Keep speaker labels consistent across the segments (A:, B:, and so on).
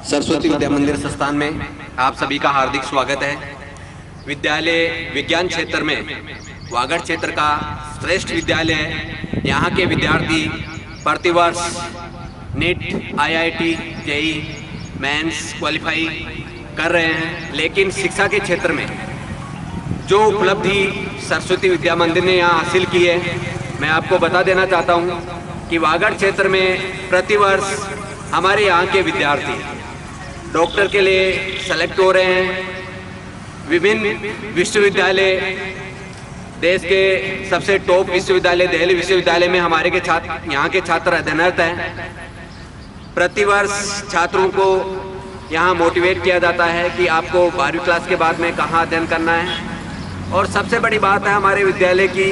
A: सरस्वती विद्या मंदिर संस्थान में आप सभी का हार्दिक स्वागत है। विद्यालय विज्ञान क्षेत्र में वागड़ क्षेत्र का श्रेष्ठ विद्यालय है। यहाँ के विद्यार्थी प्रतिवर्ष NEET, IIT, JEE Mains qualify कर रहे हैं, लेकिन शिक्षा के क्षेत्र में जो उपलब्धि सरस्वती विद्या मंदिर ने यहाँ हासिल की है, मैं आपको बता देना चाहता हूँ कि वागड़ क्षेत्र में प्रतिवर्ष हमारे यहाँ के विद्यार्थी डॉक्टर के लिए सेलेक्ट हो रहे हैं। विभिन्न विश्वविद्यालय, देश के सबसे टॉप विश्वविद्यालय दिल्ली विश्वविद्यालय में हमारे के छात्र, यहाँ के छात्र अध्ययनरत हैं। प्रतिवर्ष छात्रों को यहाँ मोटिवेट किया जाता है कि आपको 12वीं क्लास के बाद में कहाँ अध्ययन करना है। और सबसे बड़ी बात है हमारे विद्यालय की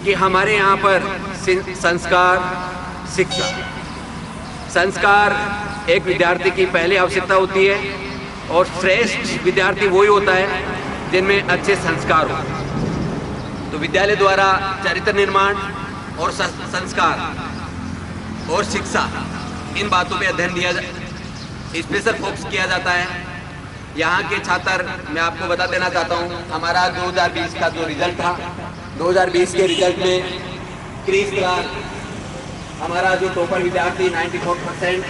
A: कि हमारे यहाँ पर संस्कार, शिक्षा, संस्कार एक विद्यार्थी की पहली आवश्यकता होती है और श्रेष्ठ विद्यार्थी वही होता है जिनमें अच्छे संस्कार हो। तो विद्यालय द्वारा चरित्र निर्माण और संस्कार और शिक्षा, इन बातों पे अध्ययन दिया स्पेशल फोकस किया जाता है। यहाँ के छात्र, मैं आपको बता देना चाहता हूँ, हमारा 2020 का जो रिजल्ट था, 2020 के रिजल्ट में क्रिस क्लार्क हमारा जो टॉपर विद्यार्थी 94%,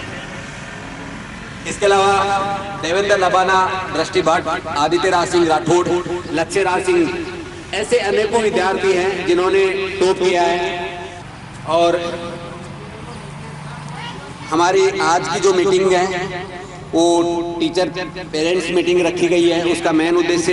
A: इसके अलावा देवेंद्र लबाना, दृष्टि भट्ट, आदित्य राज सिंह राठौड़, लक्ष्य राज सिंह, ऐसे अनेकों विद्यार्थी हैं जिन्होंने टॉप किया है। और हमारी आज की जो मीटिंग है वो टीचर पेरेंट्स मीटिंग रखी गई है। उसका मेन उद्देश्य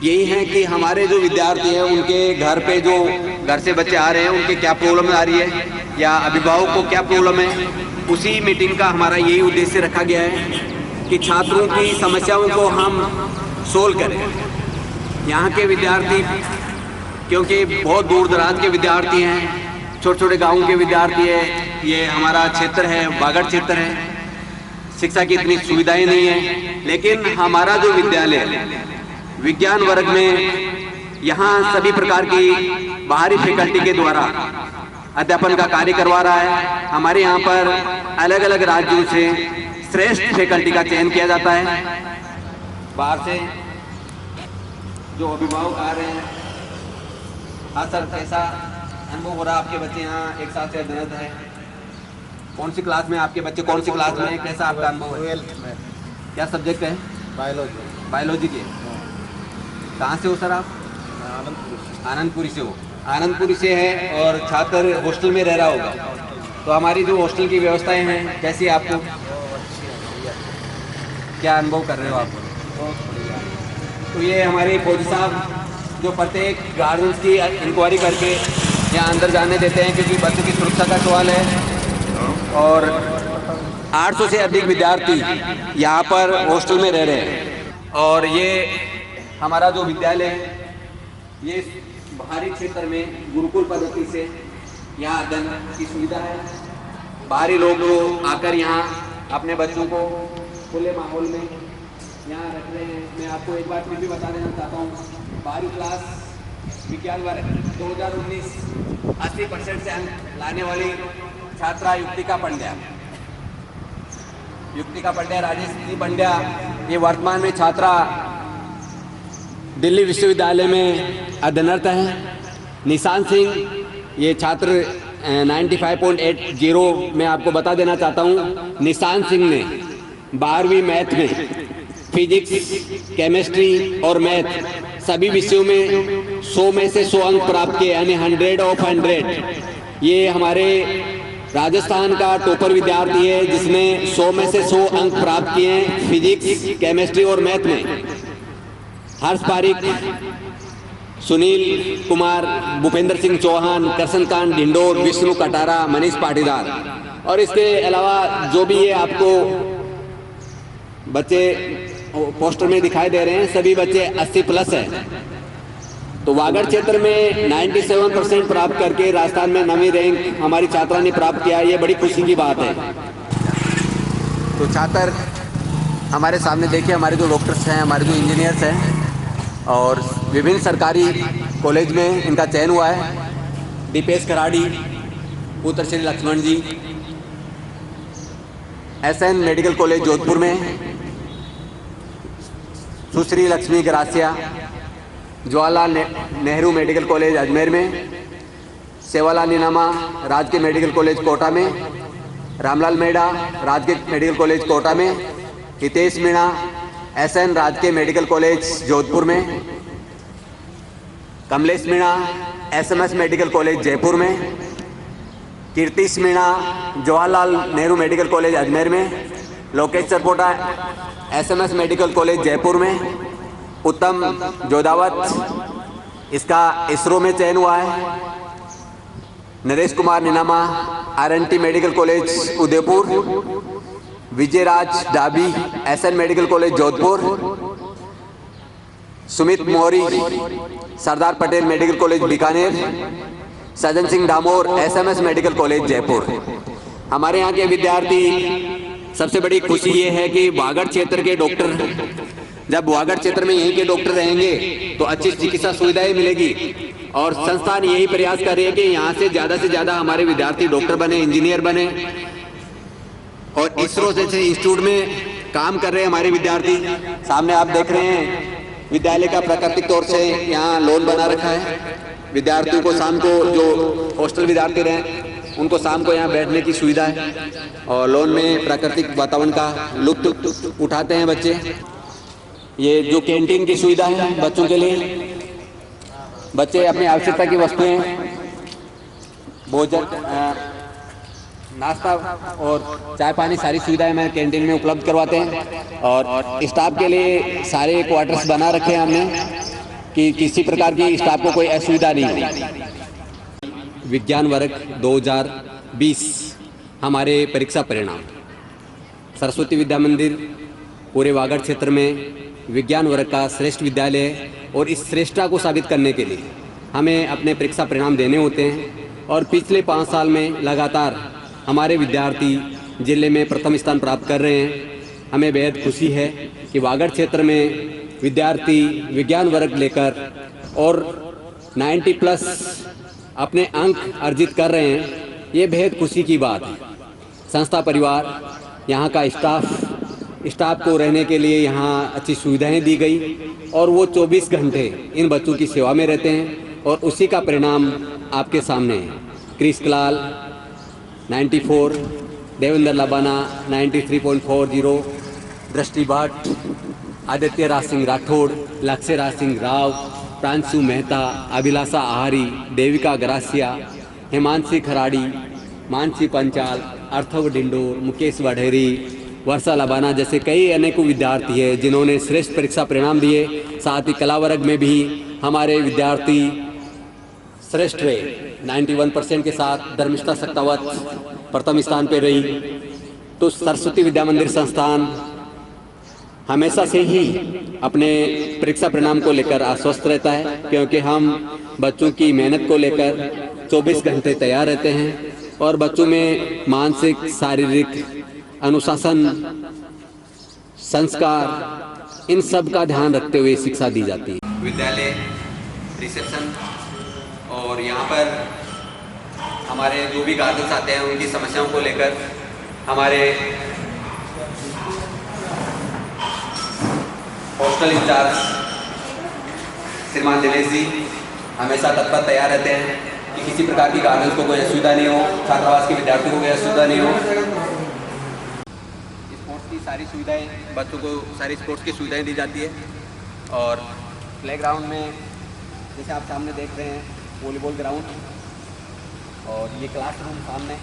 A: यही है कि हमारे जो विद्यार्थी हैं उनके घर से बच्चे आ रहे हैं, उनके क्या प्रॉब्लम आ रही है या अभिभावक को क्या प्रॉब्लम है, उसी मीटिंग का हमारा यही उद्देश्य रखा गया है कि छात्रों की समस्याओं को हम सोल्व करें। यहाँ के विद्यार्थी, क्योंकि बहुत दूर दराज के विद्यार्थी हैं, छोटे छोटे गाँव के विद्यार्थी हैं, ये हमारा क्षेत्र है, वागड़ क्षेत्र है, शिक्षा की इतनी सुविधाएं नहीं है, लेकिन हमारा जो विद्यालय विज्ञान वर्ग में यहाँ सभी प्रकार की बाहरी फैकल्टी के द्वारा अध्यापन का कार्य करवा रहा है। हमारे यहाँ पर अलग अलग राज्यों से श्रेष्ठ फैकल्टी का चयन किया जाता है। बाहर से जो अभिभावक आ रहे हैं, हाँ सर, कैसा अनुभव हो रहा है? आपके बच्चे यहाँ एक साथ से अध्ययनरत है, कौन सी क्लास में आपके बच्चे, कौन सी क्लास में, कैसा आपका अनुभव है?
B: 12th में।
A: क्या सब्जेक्ट है? बायोलॉजी के। कहाँ से हो सर आप? आनंदपुरी से हो। आनंदपुरी से है और छात्र हॉस्टल में रह रहा होगा। तो हमारी जो हॉस्टल की व्यवस्थाएं हैं कैसी है आपको? क्या अनुभव कर रहे हो आप? तो ये हमारे फौजी साहब जो प्रत्येक गार्जियंस की इंक्वायरी करके यहाँ अंदर जाने देते हैं, क्योंकि बच्चों की सुरक्षा का सवाल है। और 800 से अधिक विद्यार्थी यहाँ पर हॉस्टल में रह रहे हैं। और ये हमारा जो विद्यालय है, ये बाहरी क्षेत्र में गुरुकुल पद्धति से यहाँ अध्ययन की सुविधा है। बाहरी लोग आकर यहाँ अपने बच्चों को खुले माहौल में यहाँ रख रहे हैं। मैं आपको एक बात फिर भी बता देना चाहता हूँ, 12वीं क्लास विज्ञान वर्ग 2019 80% से अंक लाने वाली छात्रा युक्तिका पंड्या, राजेश पंड्या, ये वर्तमान में छात्रा दिल्ली विश्वविद्यालय में अध्ययनरत हैं। निशान सिंह, ये छात्र 95.80 में आपको बता देना चाहता हूँ, निशान सिंह ने 12वीं मैथ में फिजिक्स, केमिस्ट्री और मैथ सभी विषयों में 100 में से 100 अंक प्राप्त किए, यानी 100 ऑफ 100। ये हमारे राजस्थान का टॉपर विद्यार्थी है जिसने 100 में से 100 अंक प्राप्त किए हैं फिजिक्स, केमिस्ट्री और मैथ में। हर्ष पारिक, सुनील कुमार, भूपेंद्र सिंह चौहान, कृष्णकांत ढिंडोर, विष्णु कटारा, मनीष पाटीदार। और इसके अलावा जो भी ये आपको बच्चे पोस्टर में दिखाई दे रहे हैं, सभी बच्चे 80+ हैं। तो वागड़ क्षेत्र में 97% प्राप्त करके राजस्थान में 9वीं रैंक हमारी छात्रा ने प्राप्त किया। ये बड़ी खुशी की बात है। तो छात्र हमारे सामने देखिए, हमारे जो डॉक्टर्स हैं, हमारे जो इंजीनियर्स हैं, और विभिन्न सरकारी कॉलेज में इनका चयन हुआ है। दीपेश खराड़ी, पुत्र Shri Laxman ji, SN medical college Jodhpur में, सुश्री लक्ष्मी ग्रासिया जवाहरलाल नेहरू मेडिकल कॉलेज अजमेर में, सेवालाल नीनामा राजकीय मेडिकल कॉलेज कोटा में, रामलाल मेड़ा राजकीय मेडिकल कॉलेज कोटा में, हितेश मीणा एसएन राजकीय मेडिकल कॉलेज जोधपुर में, Kamlesh Meena SMS medical college Jaipur में, कीर्तिश मीणा जवाहरलाल नेहरू मेडिकल कॉलेज अजमेर में, Lokesh Sarpota SMS medical college Jaipur में, उत्तम जोधावत इसका इसरो में चयन हुआ है, Naresh Kumar Ninama RNT medical college Udaipur, Vijayraj Dabi SN medical college Jodhpur, Sumit Mauri Sardar Patel medical college Bikaner, Sajjan Singh Damor SMS medical college Jaipur. हमारे यहाँ के विद्यार्थी, सबसे बड़ी खुशी ये है कि वागड़ क्षेत्र के डॉक्टर, जब वागड़ क्षेत्र में यहीं के डॉक्टर रहेंगे तो अच्छी चिकित्सा सुविधाएं मिलेगी, और संस्थान यही प्रयास कर रही है कि यहाँ से ज़्यादा हमारे विद्यार्थी डॉक्टर बने, इंजीनियर बने, और इसरो जैसे इंस्टीट्यूट में काम कर रहे हैं हमारे विद्यार्थी। सामने आप देख रहे हैं विद्यालय का प्राकृतिक तौर से यहाँ लॉन बना रखा है। विद्यार्थियों को शाम को, जो हॉस्टल विद्यार्थी रहे उनको शाम को यहाँ बैठने की सुविधा है, और लॉन में प्राकृतिक वातावरण का लुत्फ उठाते हैं बच्चे। ये जो कैंटीन की सुविधा है बच्चों के लिए, बच्चे अपनी आवश्यकता की वस्तुएं, भोजन, नाश्ता और चाय पानी सारी सुविधाएं हमारे कैंटीन में उपलब्ध करवाते हैं, और स्टाफ के लिए सारे क्वार्टर्स बना रखे हैं हमने कि किसी प्रकार की स्टाफ को कोई असुविधा नहीं हो। विज्ञान वर्ग 2020 हमारे परीक्षा परिणाम, सरस्वती विद्या मंदिर पूरे वागड़ क्षेत्र में विज्ञान वर्ग का श्रेष्ठ विद्यालय है, और इस श्रेष्ठता को साबित करने के लिए हमें अपने परीक्षा परिणाम देने होते हैं। और पिछले 5 साल में लगातार हमारे विद्यार्थी जिले में प्रथम स्थान प्राप्त कर रहे हैं। हमें बेहद खुशी है कि वागड़ क्षेत्र में विद्यार्थी विज्ञान वर्ग लेकर और 90+ अपने अंक अर्जित कर रहे हैं। ये बेहद खुशी की बात है। संस्था परिवार, यहाँ का स्टाफ को रहने के लिए यहाँ अच्छी सुविधाएं दी गई, और वो 24 घंटे इन बच्चों की सेवा में रहते हैं, और उसी का परिणाम आपके सामने है। क्रिस कलाल 94, देवेंद्र लबाना 93.40, दृष्टि भट्ट, आदित्य राज सिंह राठौड़, लक्ष्य राज सिंह राव, प्रांशु मेहता, अभिलाषा आहारी, देविका ग्रासिया, हिमांशी खराड़ी, मानसी पंचाल, अर्थव डिंडोर, मुकेश वढेरी, वर्षा लबाना जैसे कई अनेकों विद्यार्थी हैं जिन्होंने श्रेष्ठ परीक्षा परिणाम दिए। साथ ही कला वर्ग में भी हमारे विद्यार्थी श्रेष्ठ रहे। 91% के साथ धर्मिष्ठा सक्तावत प्रथम स्थान पर रही। तो सरस्वती विद्या मंदिर संस्थान हमेशा से ही अपने परीक्षा परिणाम को लेकर आश्वस्त रहता है, क्योंकि हम बच्चों की मेहनत को लेकर 24 घंटे तैयार रहते हैं, और बच्चों में मानसिक, शारीरिक अनुशासन, संस्कार, इन सब का ध्यान रखते हुए शिक्षा दी जाती है। विद्यालय रिसेप्शन, और यहाँ पर हमारे जो भी गार्जियंस आते हैं उनकी समस्याओं को लेकर हमारे हॉस्टल इंचार्ज श्रीमान दिनेश जी हमेशा तत्पर तैयार रहते हैं कि किसी प्रकार की गार्जियंस को कोई असुविधा नहीं हो, छात्रावास के विद्यार्थियों को कोई असुविधा नहीं हो। स्पोर्ट्स की सारी सुविधाएं, बच्चों को सारी स्पोर्ट्स की सुविधाएं दी जाती है। और प्लेग्राउंड में जैसे आप सामने देख रहे हैं वॉलीबॉल ग्राउंड, और ये क्लासरूम सामने।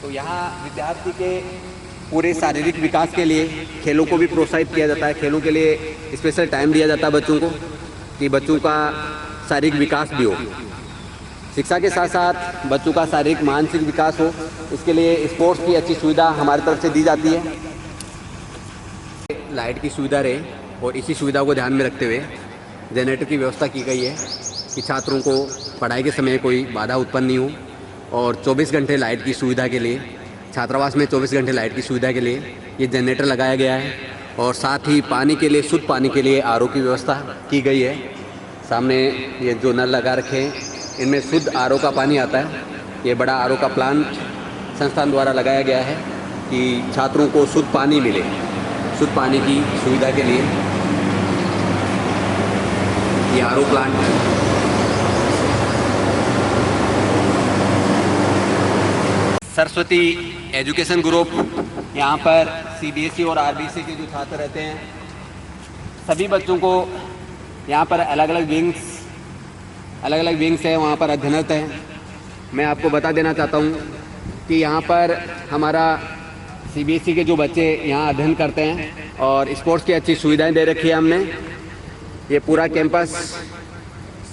A: तो यहाँ विद्यार्थी के पूरे शारीरिक विकास के लिए खेलों को भी प्रोत्साहित किया जाता है। खेलों के लिए स्पेशल टाइम दिया जाता है बच्चों को, कि बच्चों का शारीरिक विकास भी हो। शिक्षा के साथ साथ बच्चों का शारीरिक मानसिक विकास हो, इसके लिए स्पोर्ट्स की अच्छी सुविधा हमारी तरफ से दी जाती है। लाइट की सुविधा रहे, और इसी सुविधा को ध्यान में रखते हुए जनरेटर की व्यवस्था की गई है कि छात्रों को पढ़ाई के समय कोई बाधा उत्पन्न नहीं हो। और 24 घंटे लाइट की सुविधा के लिए, छात्रावास में 24 घंटे लाइट की सुविधा के लिए ये जनरेटर लगाया गया है। और साथ ही पानी के लिए, शुद्ध पानी के लिए आरओ की व्यवस्था की गई है। सामने ये जो नल लगा रखे हैं, इनमें शुद्ध आरओ का पानी आता है। ये बड़ा आरओ का प्लांट संस्थान द्वारा लगाया गया है कि छात्रों को शुद्ध पानी मिले, शुद्ध पानी की सुविधा के लिए ये RO plant Saraswati education group, यहाँ पर सीबीएसई और आरबीसी के जो छात्र रहते हैं सभी बच्चों को यहाँ पर अलग अलग विंग्स हैं, वहाँ पर अध्ययनरत हैं। मैं आपको बता देना चाहता हूँ कि यहाँ पर हमारा सीबीएसई के जो बच्चे यहाँ अध्ययन करते हैं और स्पोर्ट्स की अच्छी सुविधाएं दे रखी है हमने। ये पूरा कैंपस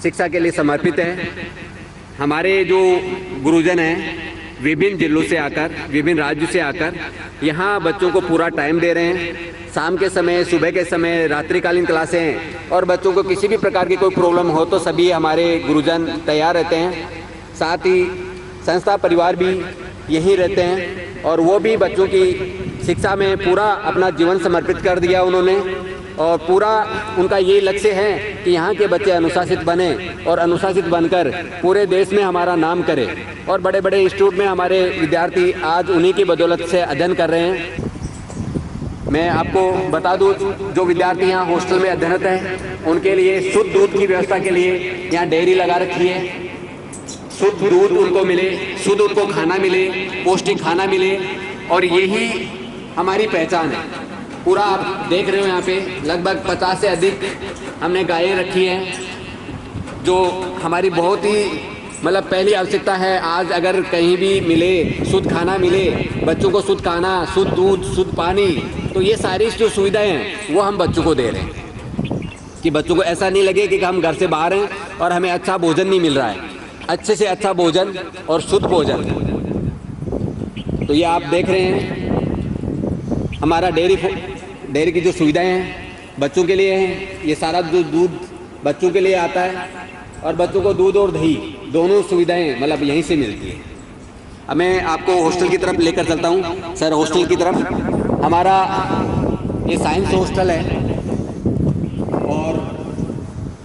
A: शिक्षा के लिए समर्पित है। हमारे जो गुरुजन हैं विभिन्न जिलों से आकर, विभिन्न राज्यों से आकर यहाँ बच्चों को पूरा टाइम दे रहे हैं। शाम के समय, सुबह के समय, रात्रिकालीन क्लासें हैं और बच्चों को किसी भी प्रकार की कोई प्रॉब्लम हो तो सभी हमारे गुरुजन तैयार रहते हैं। साथ ही संस्था परिवार भी यहीं रहते हैं और वो भी बच्चों की शिक्षा में पूरा अपना जीवन समर्पित कर दिया उन्होंने और पूरा उनका ये लक्ष्य है कि यहाँ के बच्चे अनुशासित बने और अनुशासित बनकर पूरे देश में हमारा नाम करें। और बड़े बड़े इंस्टीट्यूट में हमारे विद्यार्थी आज उन्हीं की बदौलत से अध्ययन कर रहे हैं। मैं आपको बता दूं, जो विद्यार्थी यहाँ हॉस्टल में अध्ययनरत हैं उनके लिए शुद्ध दूध की व्यवस्था के लिए यहाँ डेयरी लगा रखी है। शुद्ध दूध उनको मिले, शुद्ध उनको खाना मिले, पौष्टिक खाना मिले और यही हमारी पहचान है। पूरा आप देख रहे हो यहाँ पे लगभग 50 से अधिक हमने गायें रखी हैं जो हमारी बहुत ही मतलब पहली आवश्यकता है। आज अगर कहीं भी मिले, शुद्ध खाना मिले, बच्चों को शुद्ध खाना, शुद्ध दूध, शुद्ध पानी, तो ये सारी जो सुविधाएं हैं वो हम बच्चों को दे रहे हैं कि बच्चों को ऐसा नहीं लगे कि हम घर से बाहर हैं और हमें अच्छा भोजन नहीं मिल रहा है। अच्छे से अच्छा भोजन और शुद्ध भोजन। तो ये आप देख रहे हैं हमारा डेयरी की जो सुविधाएं हैं बच्चों के लिए हैं। ये सारा जो दूध बच्चों के लिए आता है और बच्चों को दूध और दही दोनों सुविधाएं मतलब यहीं से मिलती है। अब मैं आपको हॉस्टल की तरफ लेकर चलता हूँ। सर, हॉस्टल की तरफ हमारा ये साइंस हॉस्टल है और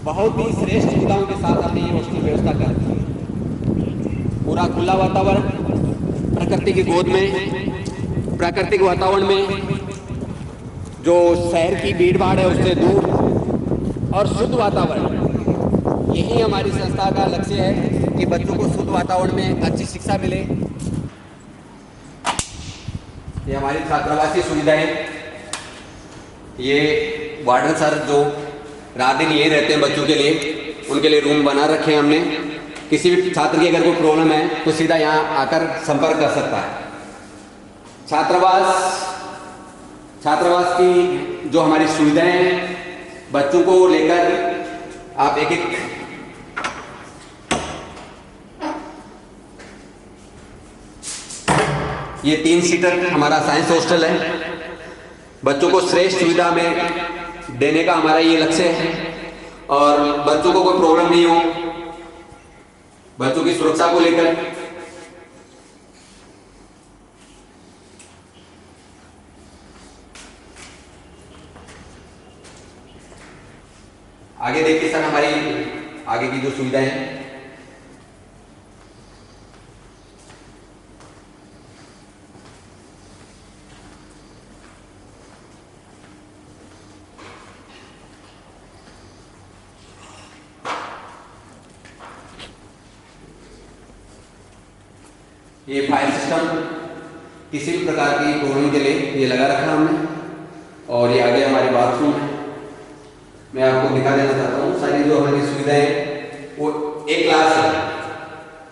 A: बहुत ही श्रेष्ठ सुविधाओं के साथ हमने ये हॉस्टल व्यवस्था कर रखी है। पूरा खुला वातावरण, प्रकृति की गोद में, प्राकृतिक वातावरण में, जो शहर की भीड़ भाड़ है उससे दूर और शुद्ध वातावरण। यही हमारी संस्था का लक्ष्य है कि बच्चों को शुद्ध वातावरण में अच्छी शिक्षा मिले। ये हमारी छात्रावासीय सुविधाएं, ये वार्डन सर जो रात दिन यही रहते हैं बच्चों के लिए, उनके लिए रूम बना रखे हैं हमने। किसी भी छात्र की अगर कोई प्रॉब्लम है तो सीधा यहाँ आकर संपर्क कर सकता है। छात्रावास की जो हमारी सुविधाएं हैं बच्चों को लेकर आप एक एक ये 3 सीटर हमारा साइंस हॉस्टल है। बच्चों को श्रेष्ठ सुविधा में देने का हमारा ये लक्ष्य है और बच्चों को कोई प्रॉब्लम नहीं हो, बच्चों की सुरक्षा को लेकर। आगे देखिए सर हमारी आगे की जो सुविधाएं हैं। ये फायर सिस्टम किसी भी प्रकार की प्रॉब्लम के लिए ये लगा रखा हमने और ये आगे हमारे बाथरूम है। मैं आपको दिखा देना चाहता हूँ सारी जो हमारी सुविधाएं हैं वो एक क्लास है।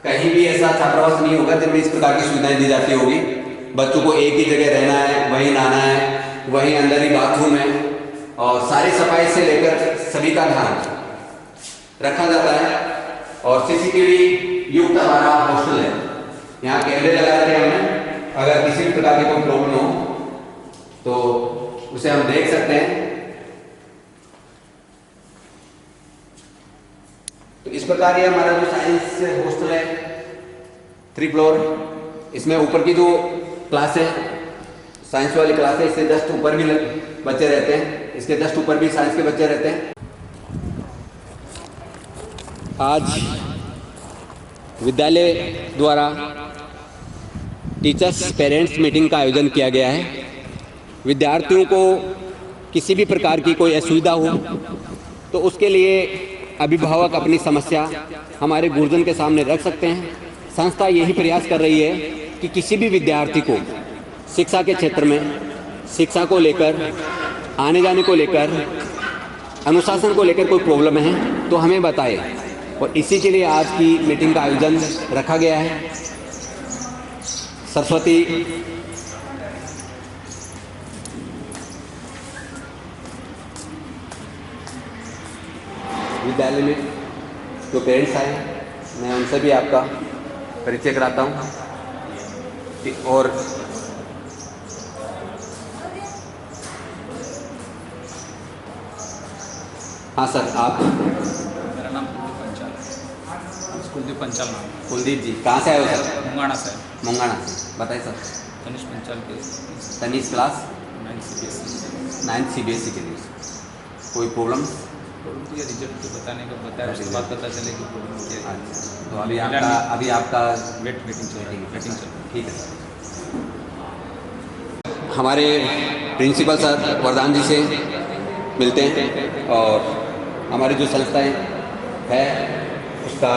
A: कहीं भी ऐसा छात्रावास नहीं होगा जिनमें इस प्रकार की सुविधाएं दी जाती होगी। बच्चों को एक ही जगह रहना है, वहीं नहाना है, वहीं अंदर ही बाथरूम है और सारी सफाई से लेकर सभी का ध्यान रखा जाता है। और सीसीटीवी युक्त हमारा हॉस्टल है। यहाँ कैमरे लगा रखे हैं हमने, अगर किसी भी प्रकार की कोई प्रॉब्लम हो तो उसे हम देख सकते हैं। तो इस प्रकार ये हमारा जो साइंस हॉस्टल है 3 फ्लोर, इसमें ऊपर की जो क्लास है साइंस वाली क्लास है, इससे जस्ट ऊपर भी बच्चे रहते हैं, इसके जस्ट ऊपर भी साइंस के बच्चे रहते हैं। आज विद्यालय द्वारा टीचर्स पेरेंट्स मीटिंग का आयोजन किया गया है। विद्यार्थियों को किसी भी प्रकार की कोई असुविधा हो तो उसके लिए अभिभावक अपनी समस्या हमारे गुरुजन के सामने रख सकते हैं। संस्था यही प्रयास कर रही है कि किसी भी विद्यार्थी को शिक्षा के क्षेत्र में, शिक्षा को लेकर, आने जाने को लेकर, अनुशासन को लेकर कोई प्रॉब्लम है तो हमें बताए, और इसी के लिए आज की मीटिंग का आयोजन रखा गया है। सरस्वती विद्यालय में जो पेरेंट्स आए मैं उनसे भी आपका परिचय कराता हूँ। और हाँ सर, आप?
B: मेरा नाम कुलदीप पंचाल नाम।
A: कुलदीप जी, कहाँ से आए हो सर?
B: मुंगाना से।
A: मुंगाना से, बताइए सर।
B: तनिष पंचाल के।
A: तनिष क्लास 9th CBSE के लिए कोई प्रॉब्लम?
B: तो ये रिजल्ट तो बताने का बताया, उसके बाद पता चलेगी प्रॉब्लम क्या है।
A: अच्छा, तो अभी आपका
B: वेट मीटिंग चल रही है।
A: ठीक है सर। हमारे प्रिंसिपल सर वरदान जी से मिलते हैं और हमारी जो संस्थाएं है उसका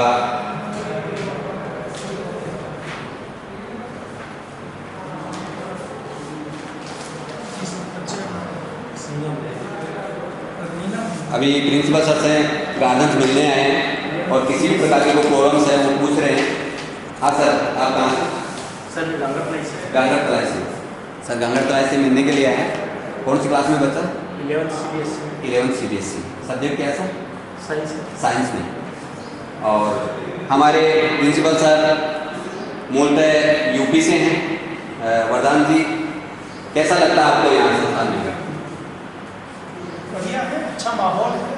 A: अभी प्रिंसिपल सर से गार्जियंस मिलने आए हैं और किसी भी प्रकार के जो प्रॉब्लम्स हैं वो पूछ रहे हैं। हाँ सर, आप कहाँ से?
C: सर गांगर तलाई से।
A: गांगर तलाई से। सर गांगर तलाई से मिलने के लिए आए हैं। कौन सी क्लास में बच्चा? 11th CBSE। सब्जेक्ट क्या है सर?
C: साइंस।
A: साइंस में। और हमारे प्रिंसिपल सर मूलतः यूपी से हैं। वरदान जी, कैसा लगता है आपको यहाँ संस्थान में?
C: बढ़िया है, अच्छा माहौल है।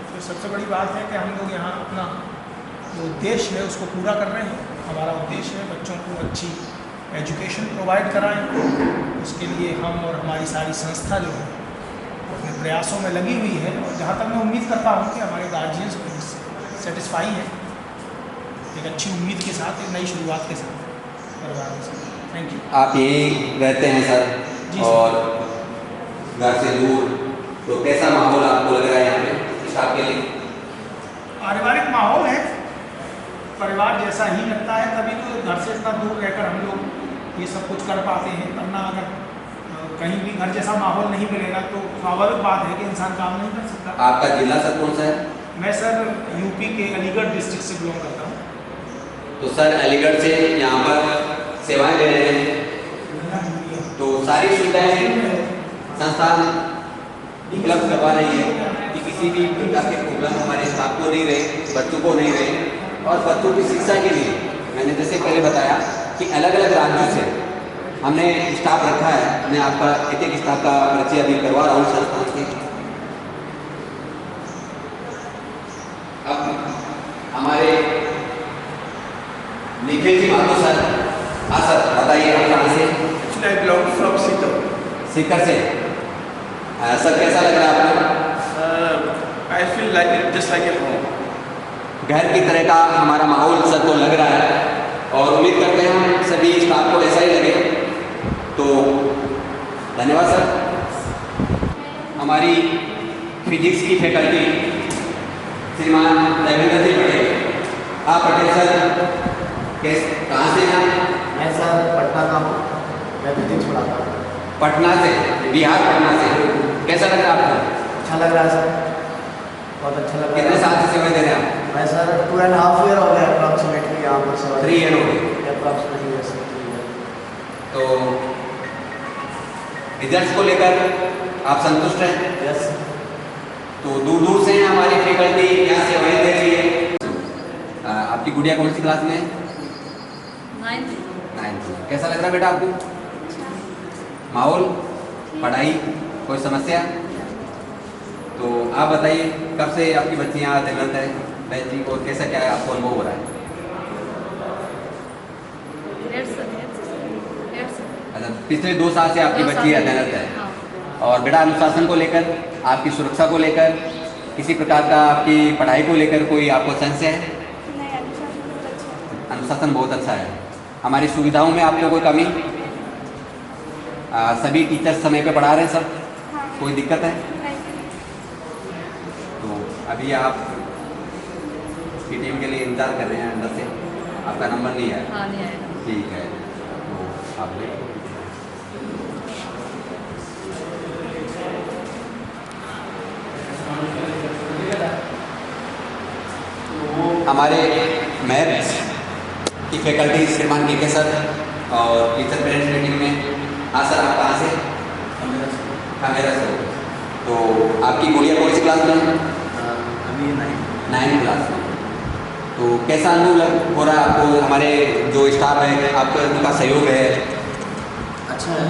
C: तो सबसे बड़ी बात है कि हम लोग यहाँ अपना जो उद्देश्य है उसको पूरा कर रहे हैं। हमारा उद्देश्य है बच्चों को अच्छी एजुकेशन प्रोवाइड कराएं। उसके लिए हम और हमारी सारी संस्था जो है अपने प्रयासों में लगी हुई है, और जहाँ तक मैं उम्मीद करता हूँ कि हमारे गार्जियंस सेटिस्फाई हैं एक अच्छी उम्मीद के साथ, एक नई शुरुआत के साथ परिवार के साथ। Thank you.
A: आप यहीं रहते हैं सर?
C: जी
A: और घर से दूर, तो कैसा माहौल आपको लग रहा है यहाँ पे स्टाफ के लिए?
C: पारिवारिक माहौल है, परिवार जैसा ही लगता है। तभी तो घर से इतना दूर रहकर हम लोग ये सब कुछ कर पाते हैं। वरना अगर कहीं भी घर जैसा माहौल नहीं मिलेगा तो स्वाभाविक बात है कि इंसान काम नहीं कर सकता।
A: आपका जिला सर कौन सा है?
C: मैं सर यूपी के अलीगढ़ डिस्ट्रिक्ट से बिलोंग करता हूँ।
A: तो सर अलीगढ़ से यहाँ पर सेवाएं दे रहे हैं, तो सारी सुविधाएं संस्थान उपलब्ध करवा रही है कि किसी भी प्रकार के प्रॉब्लम हमारे स्टाफ को नहीं रहे, बच्चों को नहीं रहे। और बच्चों की शिक्षा के लिए मैंने जैसे पहले बताया कि अलग अलग राज्यों से हमने स्टाफ रखा है। मैं आपका एक एक स्टाफ का परिचय अभी करवा रहा हूँ संस्थान के। अब हमारे निखिल जी माधो सर। हाँ सर, बताइए आप कहाँ से?
C: I belong from Sikkim.
A: Sikar से। सर, कैसा लग रहा है आपको?
C: I feel like just like at home.
A: घर की तरह का हमारा माहौल सर को लग रहा है और उम्मीद करते हैं हम सभी स्टाफ को ऐसा ही लगे। तो धन्यवाद सर। हमारी फिजिक्स की फैकल्टी श्रीमान देवेंद्र जी पटेल। आप पटेल सर कहाँ से हैं?
D: मैं सर पटना का हूँ, मैं फिजिक्स पढ़ाता हूँ।
A: पटना से, बिहार पटना से। कैसा लग रहा है आपको?
D: अच्छा लग रहा है सर, बहुत अच्छा लग रहा है।
A: कितने साल से सेवा दे रहे हैं आप?
D: मैं सर 2.5 ईयर हो गया अप्रॉक्सीमेटली यहाँ पर सेवा।
A: 3 ईयर हो गए
D: अप्रॉक्सीमेटली वैसे।
A: तो रिजल्ट्स को लेकर आप संतुष्ट हैं?
D: यस।
A: तो दूर दूर से हमारी फैकल्टी यहाँ सेवाएं दे रही है। आपकी गुड़िया कौन सी क्लास में है? 9th। कैसा लग रहा है बेटा आपको? माहौल, पढ़ाई, कोई समस्या? तो आप बताइए, कब से आपकी बच्ची यहाँ अध्ययनरत है बैची, और कैसा क्या है आपको अनुभव हो रहा है? अच्छा, पिछले 2 साल से आपकी बच्ची अध्ययनरत है। और बेटा अनुशासन को लेकर, आपकी सुरक्षा को लेकर, किसी प्रकार का आपकी पढ़ाई को लेकर कोई आपको संशय है? अनुशासन बहुत अच्छा है। हमारी सुविधाओं में आपको कोई कमी? सभी टीचर समय पे पढ़ा रहे हैं सब?
E: हाँ।
A: कोई दिक्कत है?
E: नहीं।
A: तो अभी आप पीटीएम के लिए इंतजार कर रहे हैं अंदर से, आपका नंबर नहीं आया?
E: हाँ, नहीं आएगा।
A: ठीक है, तो आप ले। हमारे मैथ्स की फैकल्टी श्रीमान के सर और टीचर पेरेंट्स मीटिंग में। हाँ सर, आप कहाँ से? हाँ, मेरा सर। तो आपकी गुड़िया कौन सी क्लास में है?
D: अभी
A: 9th क्लास में। तो कैसा अनुभव हो रहा है आपको? हमारे जो स्टाफ है, आपका उनका सहयोग है?
D: अच्छा है,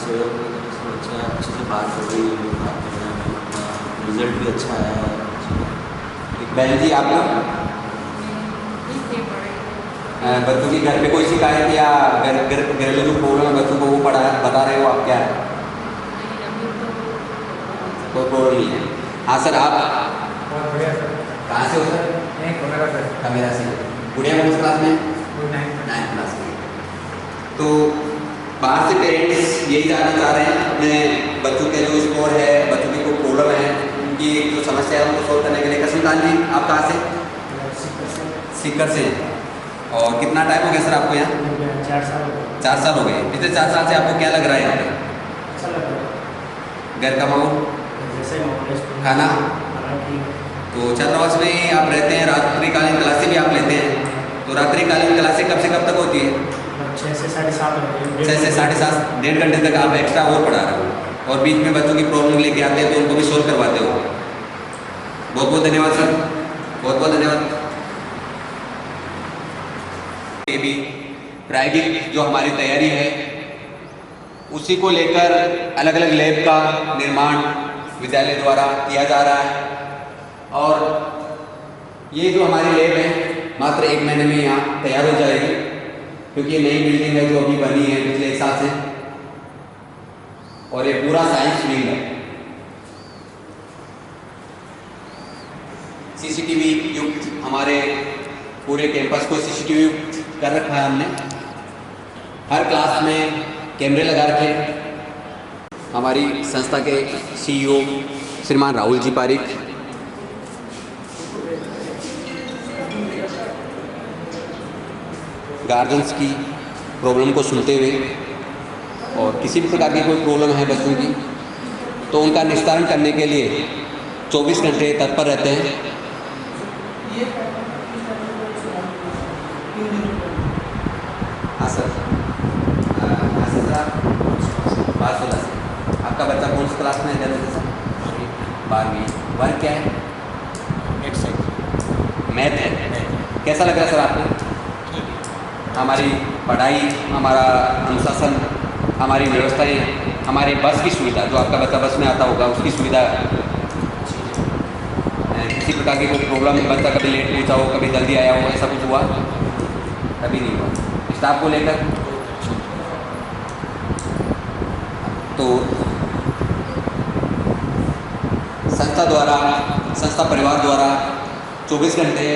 D: सहयोग वगैरह सब अच्छा है, अच्छे से बात हो रही है, बात कर रहे हैं, रिजल्ट भी अच्छा आया है।
A: बहन जी, आपको बच्चों की घर पे कोई शिकायत या घरेलू जो प्रॉब्लम है बच्चों को वो बता रहे हो आप क्या है? कोई प्रॉब्लम नहीं है। हाँ सर, आप
C: बहुत बढ़िया सर।
A: कहाँ से हो सर? कमेरा से। गुड़िया कौन सी क्लास में? 9th क्लास में। तो बाहर से पेरेंट्स यही जानना चाह रहे हैं अपने बच्चों के जो स्कोर है, बच्चों की कोई प्रॉब्लम है, उनकी जो समस्या है उनको सोल्व करने के लिए। कसमकान जी, आप कहाँ से? सीकर से। और कितना टाइम हो गया सर आपको यहाँ?
C: 4 साल हो गए।
A: 4 साल हो गए। पिछले 4 साल से आपको क्या लग रहा है यहाँ पे?
C: अच्छा लग रहा है।
A: घर का माहौल,
C: जैसे
A: खाना? तो छात्रावास में ही आप रहते हैं, रात्रिकालीन क्लासें भी आप लेते हैं, तो रात्रिकालीन क्लासें कब से कब तक होती है?
C: 6 से 7:30 होते हैं।
A: 6 से 7:30, 1.5 घंटे तक आप एक्स्ट्रा और पढ़ा रहे हो, और बीच में बच्चों की प्रॉब्लम लेके आते हैं तो उनको भी सोल्व करवाते हो। बहुत बहुत धन्यवाद सर, बहुत बहुत धन्यवाद। ये भी प्रायोगिक जो हमारी तैयारी है उसी को लेकर अलग अलग लैब का निर्माण विद्यालय द्वारा किया जा रहा है, और ये जो हमारी लैब है मात्र 1 महीने में यहाँ तैयार हो जाएगी, क्योंकि ये नई बिल्डिंग है जो अभी बनी है पिछले 1 साल से, और ये पूरा साइंस विंग है। सीसीटीवी युक्त हमारे पूरे कैंपस को सीसीटीवी युक्त कर रखा है हमने। हर क्लास में कैमरे लगा रखे। हमारी संस्था के सीईओ श्रीमान राहुल जी पारिक, गार्जियंस की प्रॉब्लम को सुनते हुए, और किसी भी प्रकार की कोई प्रॉब्लम है बच्चों की तो उनका निस्तारण करने के लिए 24 घंटे तत्पर रहते हैं। हाँ सर, बात 16 से। आपका बच्चा कौन सी क्लास में है? 12वीं। वर्क क्या है? मैथ है। कैसा लग रहा है सर आपको? हमारी पढ़ाई, हमारा अनुशासन, हमारी व्यवस्थाएं, हमारी बस की सुविधा, जो आपका बच्चा बस में आता होगा उसकी सुविधा, किसी प्रकार की कोई प्रॉब्लम, बच्चा कभी लेट पहुंचा हो, कभी जल्दी आया हो, ऐसा कुछ हुआ? कभी नहीं हुआ। स्टाफ को लेकर तो संस्था द्वारा, संस्था परिवार द्वारा 24 घंटे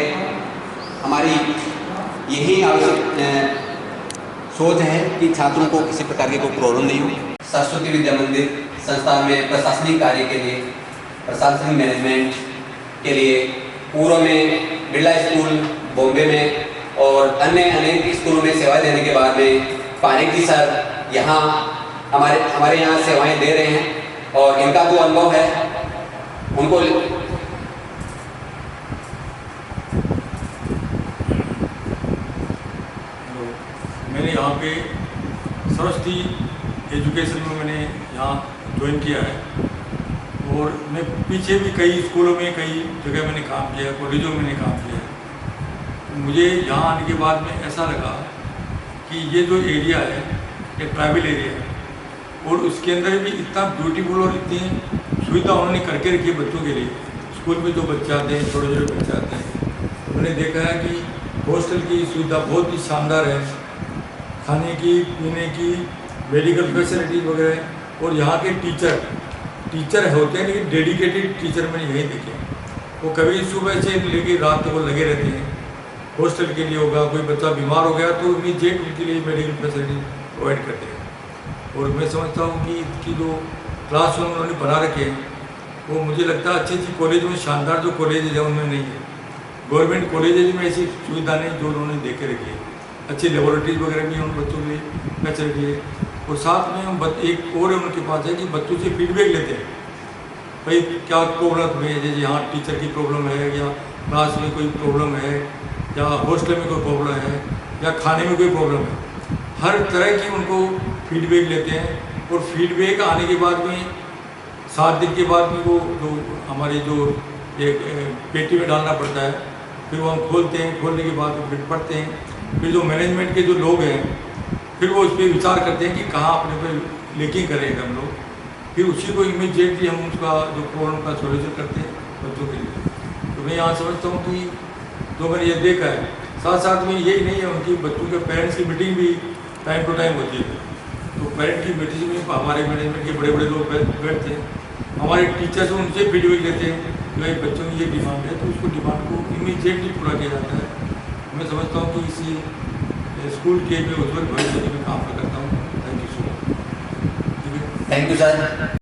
A: हमारी यही आवश्यक सोच है कि छात्रों को किसी प्रकार की कोई प्रॉब्लम नहीं हो। सरस्वती विद्या मंदिर संस्था में प्रशासनिक कार्य के लिए, प्रशासनिक मैनेजमेंट के लिए पूर्व में बिरला स्कूल बॉम्बे में और अन्य अनेक स्कूलों में सेवाएं देने के बाद में पारिक जी सर यहाँ हमारे यहाँ सेवाएं दे रहे हैं, और इनका जो अनुभव है उनको
F: मैंने यहाँ पे सरस्वती एजुकेशन में मैंने यहाँ ज्वाइन किया है, और मैं पीछे भी कई स्कूलों में कई जगह मैंने काम किया है, कॉलेजों में मैंने काम किया है। मुझे यहाँ आने के बाद में ऐसा लगा कि ये जो एरिया है ये ट्राइबल एरिया है, और उसके अंदर भी इतना ब्यूटीफुल और इतनी सुविधा उन्होंने करके रखी है बच्चों के लिए। स्कूल में जो बच्चे आते हैं, छोटे छोटे बच्चे आते हैं, मैंने देखा है कि हॉस्टल की सुविधा बहुत ही शानदार है, खाने की, पीने की, मेडिकल फैसिलिटीज वगैरह। और यहाँ के टीचर होते हैं लेकिन डेडिकेटेड टीचर मैंने यही देखे। वो कभी सुबह से लेकर रात तक वो लगे रहते हैं, हॉस्टल के लिए होगा, कोई बच्चा बीमार हो गया तो इमीडिएट उनके लिए मेडिकल फैसिलिटी प्रोवाइड करते हैं। और मैं समझता हूँ कि इसकी जो क्लासरूम उन्होंने बना रखे हैं वो मुझे लगता है अच्छी अच्छी कॉलेज में, शानदार जो कॉलेज है उनमें नहीं है। गवर्नमेंट कॉलेज में ऐसी सुविधा नहीं जो उन्होंने दे के रखी है। अच्छी लेबोरेटरीज वगैरह भी उन बच्चों के लिए फैसिलिटी है। और साथ में हम एक और उनके पास है कि बच्चों से फीडबैक लेते हैं, भाई क्या प्रॉब्लम है, जैसे यहाँ टीचर की प्रॉब्लम है या क्लास में कोई प्रॉब्लम है या हॉस्टल में कोई प्रॉब्लम है या खाने में कोई प्रॉब्लम है, हर तरह की उनको फीडबैक लेते हैं। और फीडबैक आने के बाद में 7 दिन के बाद में वो जो हमारी जो एक पेटी में डालना पड़ता है, फिर वो हम खोलते हैं, खोलने के बाद फिर पढ़ते हैं। फिर जो मैनेजमेंट के जो लोग हैं फिर वो उस पर विचार करते हैं कि कहाँ अपने पे लेकिंग करेंगे हम लोग, फिर उसी को इमीडिएटली हम उसका जो प्रॉब्लम का सोल्यूशन करते हैं बच्चों के लिए। तो मैं यहाँ समझता हूँ कि जो मैंने ये देखा है, साथ साथ में यही नहीं है, उनकी बच्चों के पेरेंट्स की मीटिंग भी टाइम टू टाइम होती है। तो पेरेंट की मीटिंग में हमारे मैनेजमेंट के बड़े बड़े लोग बैठते हैं, हमारे टीचर्स उनसे फीडबैक लेते हैं कि भाई बच्चों की ये डिमांड है, तो उसको डिमांड को इमीडिएटली पूरा किया जाता है। मैं समझता हूँ कि इसी स्कूल के में उज्जवल भविष्य में काम करता हूँ। Thank you so much.
D: Thank you sir.